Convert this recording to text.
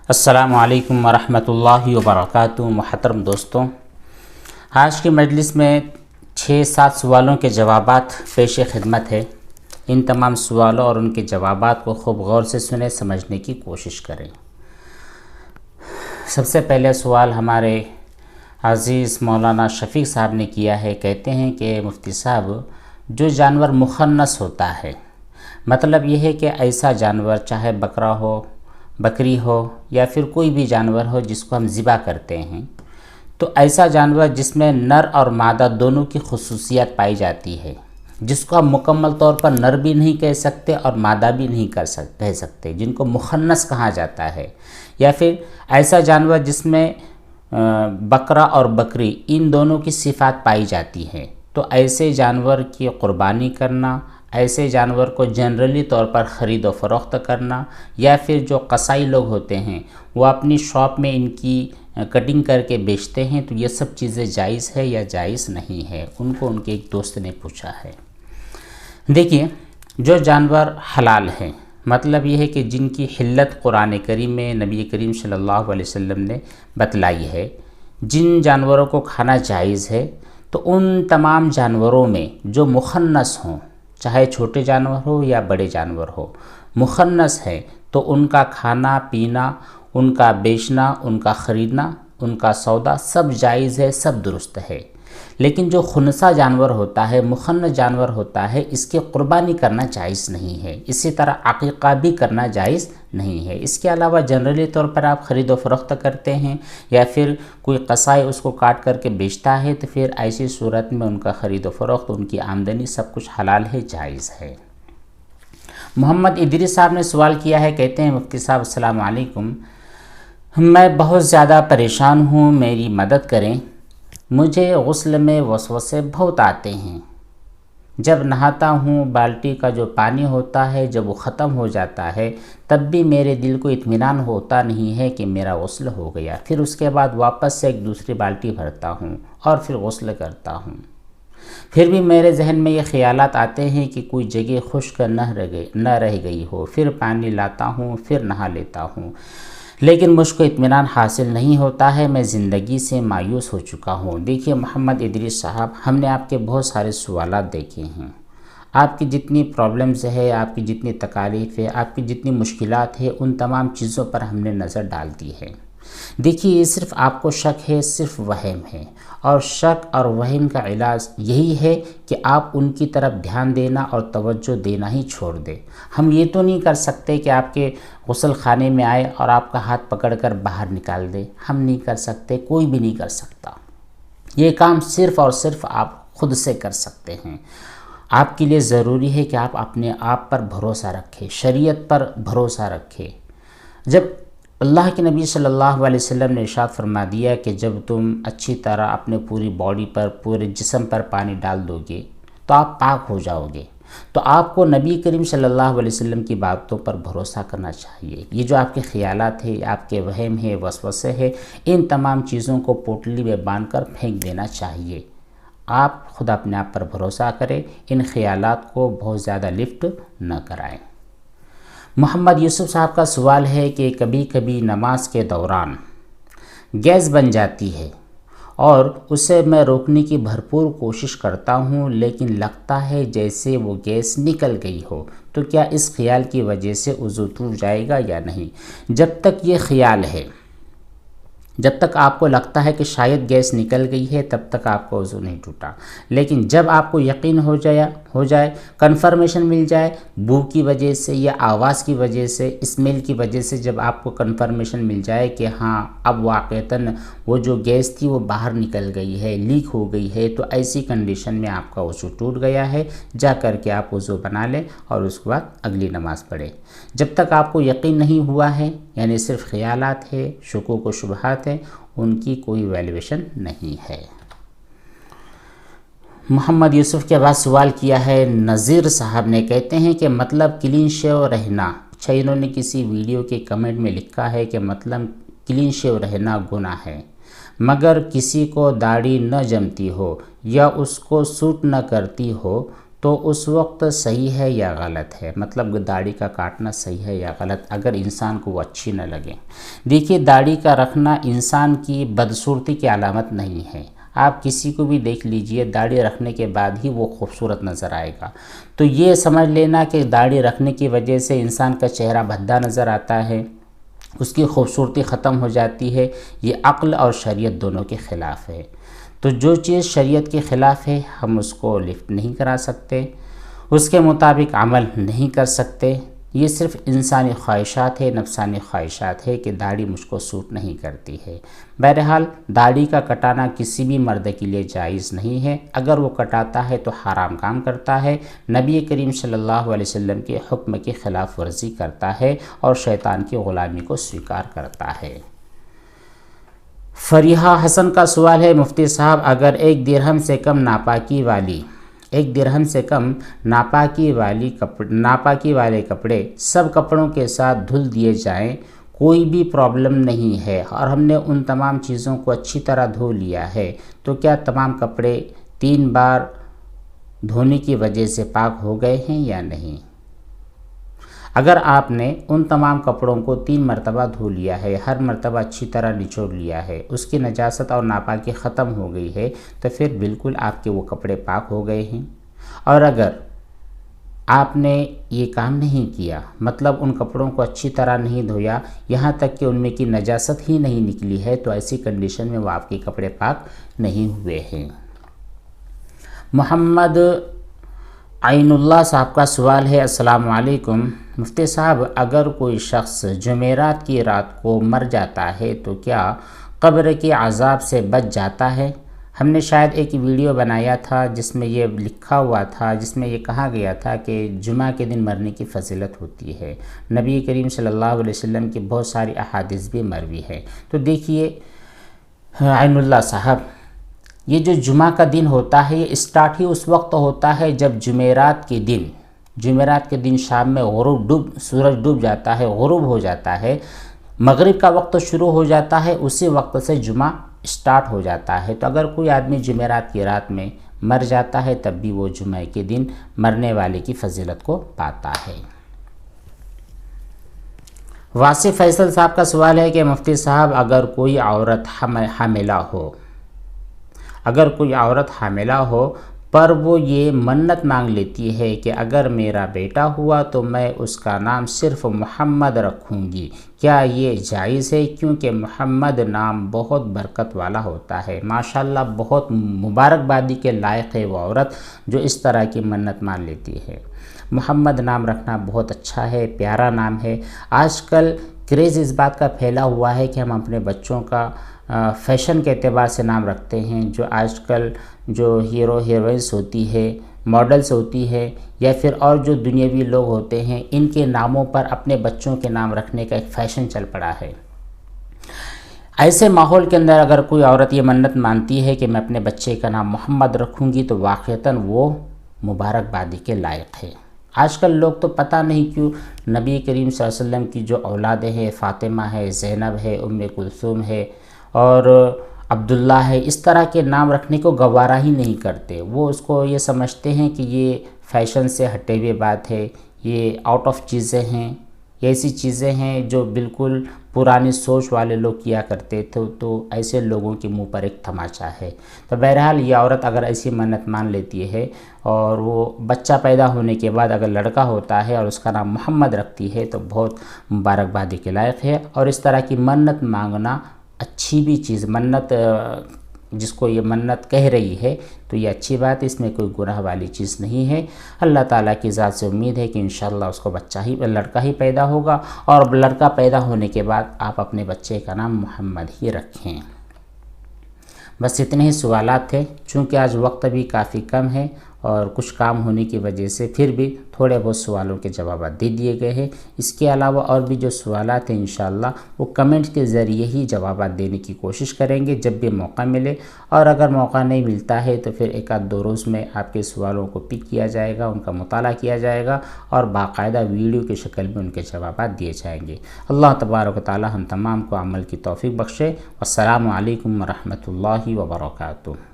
السلام علیکم ورحمۃ اللہ وبرکاتہ۔ محترم دوستوں، آج کی مجلس میں 6-7 سوالوں کے جوابات پیش خدمت ہے۔ ان تمام سوالوں اور ان کے جوابات کو خوب غور سے سنیں، سمجھنے کی کوشش کریں۔ سب سے پہلے سوال ہمارے عزیز مولانا شفیق صاحب نے کیا ہے۔ کہتے ہیں کہ مفتی صاحب، جو جانور مخنث ہوتا ہے، مطلب یہ ہے کہ ایسا جانور چاہے بکرا ہو، بکری ہو یا پھر کوئی بھی جانور ہو جس کو ہم ذبح کرتے ہیں، تو ایسا جانور جس میں نر اور مادہ دونوں کی خصوصیت پائی جاتی ہے، جس کو ہم مکمل طور پر نر بھی نہیں کہہ سکتے اور مادہ بھی نہیں کہہ سکتے، جن کو مخنث کہا جاتا ہے، یا پھر ایسا جانور جس میں بکرا اور بکری ان دونوں کی صفات پائی جاتی ہیں، تو ایسے جانور کی قربانی کرنا، ایسے جانور کو جنرلی طور پر خرید و فروخت کرنا، یا پھر جو قصائی لوگ ہوتے ہیں وہ اپنی شاپ میں ان کی کٹنگ کر کے بیچتے ہیں، تو یہ سب چیزیں جائز ہے یا جائز نہیں ہے؟ ان کو ان کے ایک دوست نے پوچھا ہے۔ دیکھیے، جو جانور حلال ہیں، مطلب یہ ہے کہ جن کی حلت قرآن کریم میں نبی کریم صلی اللہ علیہ وسلم نے بتلائی ہے، جن جانوروں کو کھانا جائز ہے، تو ان تمام جانوروں میں جو مخنث ہوں، چاہے چھوٹے جانور ہو یا بڑے جانور ہو، مخنث ہے، تو ان کا کھانا پینا، ان کا بیچنا، ان کا خریدنا، ان کا سودا سب جائز ہے، سب درست ہے۔ لیکن جو خنثی جانور ہوتا ہے، مخنث جانور ہوتا ہے، اس کی قربانی کرنا جائز نہیں ہے۔ اسی طرح عقیقہ بھی کرنا جائز نہیں ہے۔ اس کے علاوہ جنرلی طور پر آپ خرید و فروخت کرتے ہیں یا پھر کوئی قصائی اس کو کاٹ کر کے بیچتا ہے، تو پھر ایسی صورت میں ان کا خرید و فروخت، ان کی آمدنی سب کچھ حلال ہے، جائز ہے۔ محمد ادریس صاحب نے سوال کیا ہے۔ کہتے ہیں مفتی صاحب السلام علیکم، میں بہت زیادہ پریشان ہوں، میری مدد کریں۔ مجھے غسل میں وسوسے بہت آتے ہیں۔ جب نہاتا ہوں، بالٹی کا جو پانی ہوتا ہے جب وہ ختم ہو جاتا ہے، تب بھی میرے دل کو اطمینان ہوتا نہیں ہے کہ میرا غسل ہو گیا۔ پھر اس کے بعد واپس سے ایک دوسری بالٹی بھرتا ہوں اور پھر غسل کرتا ہوں۔ پھر بھی میرے ذہن میں یہ خیالات آتے ہیں کہ کوئی جگہ خشک نہ رہ گئی ہو۔ پھر پانی لاتا ہوں، پھر نہا لیتا ہوں، لیکن مجھ کو اطمینان حاصل نہیں ہوتا ہے۔ میں زندگی سے مایوس ہو چکا ہوں۔ دیکھیے محمد ادریس صاحب، ہم نے آپ کے بہت سارے سوالات دیکھے ہیں۔ آپ کی جتنی پرابلمز ہے، آپ کی جتنی تکالیف ہے، آپ کی جتنی مشکلات ہے، ان تمام چیزوں پر ہم نے نظر ڈال دی ہے۔ دیکھیے، یہ صرف آپ کو شک ہے، صرف وہم ہے، اور شک اور وہم کا علاج یہی ہے کہ آپ ان کی طرف دھیان دینا اور توجہ دینا ہی چھوڑ دیں۔ ہم یہ تو نہیں کر سکتے کہ آپ کے غسل خانے میں آئے اور آپ کا ہاتھ پکڑ کر باہر نکال دے۔ ہم نہیں کر سکتے، کوئی بھی نہیں کر سکتا۔ یہ کام صرف اور صرف آپ خود سے کر سکتے ہیں۔ آپ کے لیے ضروری ہے کہ آپ اپنے آپ پر بھروسہ رکھیں، شریعت پر بھروسہ رکھیں۔ جب اللہ کے نبی صلی اللہ علیہ وسلم نے ارشاد فرما دیا کہ جب تم اچھی طرح اپنے پوری باڈی پر، پورے جسم پر پانی ڈال دو گے تو آپ پاک ہو جاؤ گے، تو آپ کو نبی کریم صلی اللہ علیہ وسلم کی باتوں پر بھروسہ کرنا چاہیے۔ یہ جو آپ کے خیالات ہیں، آپ کے وہم ہیں، وسوسے ہیں، ان تمام چیزوں کو پوٹلی میں باندھ کر پھینک دینا چاہیے۔ آپ خود اپنے آپ پر بھروسہ کریں، ان خیالات کو بہت زیادہ لفٹ نہ کرائیں۔ محمد یوسف صاحب کا سوال ہے کہ کبھی کبھی نماز کے دوران گیس بن جاتی ہے اور اسے میں روکنے کی بھرپور کوشش کرتا ہوں، لیکن لگتا ہے جیسے وہ گیس نکل گئی ہو، تو کیا اس خیال کی وجہ سے وضو ٹوٹ جائے گا یا نہیں؟ جب تک یہ خیال ہے، جب تک آپ کو لگتا ہے کہ شاید گیس نکل گئی ہے، تب تک آپ کو وضو نہیں ٹوٹا۔ لیکن جب آپ کو یقین ہو جائے، کنفرمیشن مل جائے، بو کی وجہ سے یا آواز کی وجہ سے، اسمیل کی وجہ سے، جب آپ کو کنفرمیشن مل جائے کہ ہاں اب واقعتاً وہ جو گیس تھی وہ باہر نکل گئی ہے، لیک ہو گئی ہے، تو ایسی کنڈیشن میں آپ کا وضو ٹوٹ گیا ہے، جا کر کے آپ وضو بنا لیں اور اس کے بعد اگلی نماز پڑھیں۔ جب تک آپ کو یقین نہیں ہوا ہے، یعنی صرف خیالات ہے، شکوک و شبہات ہیں، ان کی کوئی ویلیویشن نہیں ہے۔ محمد یوسف کے بعد سوال کیا ہے نذیر صاحب نے۔ کہتے ہیں کہ مطلب کلین شیو رہنا، اچھا انہوں نے کسی ویڈیو کے کمنٹ میں لکھا ہے کہ مطلب کلین شیو رہنا گناہ ہے، مگر کسی کو داڑھی نہ جمتی ہو یا اس کو سوٹ نہ کرتی ہو تو اس وقت صحیح ہے یا غلط ہے، مطلب داڑھی کا کاٹنا صحیح ہے یا غلط، اگر انسان کو وہ اچھی نہ لگے۔ دیکھیے داڑھی کا رکھنا انسان کی بدصورتی کی علامت نہیں ہے، آپ کسی کو بھی دیکھ لیجئے داڑھی رکھنے کے بعد ہی وہ خوبصورت نظر آئے گا، تو یہ سمجھ لینا کہ داڑھی رکھنے کی وجہ سے انسان کا چہرہ بھدا نظر آتا ہے، اس کی خوبصورتی ختم ہو جاتی ہے، یہ عقل اور شریعت دونوں کے خلاف ہے۔ تو جو چیز شریعت کے خلاف ہے ہم اس کو لفٹ نہیں کرا سکتے، اس کے مطابق عمل نہیں کر سکتے، یہ صرف انسانی خواہشات ہے، نفسانی خواہشات ہے کہ داڑھی مجھ کو سوٹ نہیں کرتی ہے۔ بہرحال داڑھی کا کٹانا کسی بھی مرد کے لیے جائز نہیں ہے، اگر وہ کٹاتا ہے تو حرام کام کرتا ہے، نبی کریم صلی اللہ علیہ وسلم کے حکم کی خلاف ورزی کرتا ہے اور شیطان کی غلامی کو سویکار کرتا ہے۔ فریحہ حسن کا سوال ہے، مفتی صاحب اگر ایک درہم سے کم ناپاکی والے کپڑے سب کپڑوں کے ساتھ دھل دیے جائیں، کوئی بھی پرابلم نہیں ہے اور ہم نے ان تمام چیزوں کو اچھی طرح دھو لیا ہے، تو کیا تمام کپڑے 3 بار دھونے کی وجہ سے پاک ہو گئے ہیں یا نہیں؟ اگر آپ نے ان تمام کپڑوں کو 3 مرتبہ دھو لیا ہے، ہر مرتبہ اچھی طرح نچوڑ لیا ہے، اس کی نجاست اور ناپاکی ختم ہو گئی ہے، تو پھر بالکل آپ کے وہ کپڑے پاک ہو گئے ہیں۔ اور اگر آپ نے یہ کام نہیں کیا، مطلب ان کپڑوں کو اچھی طرح نہیں دھویا، یہاں تک کہ ان میں کی نجاست ہی نہیں نکلی ہے، تو ایسی کنڈیشن میں وہ آپ کے کپڑے پاک نہیں ہوئے ہیں۔ محمد عین اللہ صاحب کا سوال ہے، السلام علیکم مفتی صاحب، اگر کوئی شخص جمعرات کی رات کو مر جاتا ہے تو کیا قبر کے عذاب سے بچ جاتا ہے؟ ہم نے شاید ایک ویڈیو بنایا تھا جس میں یہ لکھا ہوا تھا، جس میں یہ کہا گیا تھا کہ جمعہ کے دن مرنے کی فضیلت ہوتی ہے، نبی کریم صلی اللہ علیہ وسلم کی بہت ساری احادیث بھی مروی ہے۔ تو دیکھیے عین اللہ صاحب، یہ جو جمعہ کا دن ہوتا ہے یہ اسٹارٹ ہی اس وقت ہوتا ہے جب جمعرات کے دن شام میں سورج ڈوب جاتا ہے، غروب ہو جاتا ہے، مغرب کا وقت شروع ہو جاتا ہے، اسی وقت سے جمعہ اسٹارٹ ہو جاتا ہے۔ تو اگر کوئی آدمی جمعرات کی رات میں مر جاتا ہے تب بھی وہ جمعہ کے دن مرنے والے کی فضیلت کو پاتا ہے۔ واصف فیصل صاحب کا سوال ہے کہ مفتی صاحب اگر کوئی عورت حاملہ ہو پر وہ یہ منت مانگ لیتی ہے کہ اگر میرا بیٹا ہوا تو میں اس کا نام صرف محمد رکھوں گی، کیا یہ جائز ہے؟ کیونکہ محمد نام بہت برکت والا ہوتا ہے۔ ماشاءاللہ بہت مبارکبادی کے لائق ہے وہ عورت جو اس طرح کی منت مان لیتی ہے۔ محمد نام رکھنا بہت اچھا ہے، پیارا نام ہے۔ آج کل کریز اس بات کا پھیلا ہوا ہے کہ ہم اپنے بچوں کا فیشن کے اعتبار سے نام رکھتے ہیں، جو آج کل جو ہیرو ہیروئنس ہوتی ہے، ماڈلز ہوتی ہے، یا پھر اور جو دنیاوی لوگ ہوتے ہیں، ان کے ناموں پر اپنے بچوں کے نام رکھنے کا ایک فیشن چل پڑا ہے۔ ایسے ماحول کے اندر اگر کوئی عورت یہ منت مانتی ہے کہ میں اپنے بچے کا نام محمد رکھوں گی تو واقعتاً وہ مبارکبادی کے لائق ہے۔ آج کل لوگ تو پتہ نہیں کیوں نبی کریم صلی اللہ علیہ وسلم کی جو اولادیں ہیں، فاطمہ ہے، زینب ہے، ام کلثوم ہے اور عبداللہ ہے، اس طرح کے نام رکھنے کو گوارا ہی نہیں کرتے۔ وہ اس کو یہ سمجھتے ہیں کہ یہ فیشن سے ہٹے ہوئے بات ہے، یہ آؤٹ آف چیزیں ہیں، یہ ایسی چیزیں ہیں جو بالکل پرانی سوچ والے لوگ کیا کرتے تھے، تو ایسے لوگوں کے منہ پر ایک تماچا ہے۔ تو بہرحال یہ عورت اگر ایسی منت مان لیتی ہے اور وہ بچہ پیدا ہونے کے بعد اگر لڑکا ہوتا ہے اور اس کا نام محمد رکھتی ہے تو بہت مبارکبادی کے لائق ہے۔ اور اس طرح کی منت مانگنا اچھی بھی چیز، منت جس کو یہ منت کہہ رہی ہے تو یہ اچھی بات ہے، اس میں کوئی گناہ والی چیز نہیں ہے۔ اللہ تعالیٰ کی ذات سے امید ہے کہ انشاءاللہ اس کو لڑکا ہی پیدا ہوگا، اور لڑکا پیدا ہونے کے بعد آپ اپنے بچے کا نام محمد ہی رکھیں۔ بس اتنے ہی سوالات تھے، چونکہ آج وقت بھی کافی کم ہے اور کچھ کام ہونے کی وجہ سے پھر بھی تھوڑے بہت سوالوں کے جوابات دے دیے گئے ہیں۔ اس کے علاوہ اور بھی جو سوالات ہیں انشاءاللہ وہ کمنٹ کے ذریعے ہی جوابات دینے کی کوشش کریں گے جب بھی موقع ملے، اور اگر موقع نہیں ملتا ہے تو پھر 1-2 روز میں آپ کے سوالوں کو پک کیا جائے گا، ان کا مطالعہ کیا جائے گا اور باقاعدہ ویڈیو کی شکل میں ان کے جوابات دیے جائیں گے۔ اللہ تبارک و تعالی ہم تمام کو عمل کی توفیق بخشے۔ والسلام علیکم ورحمۃ اللہ وبرکاتہ۔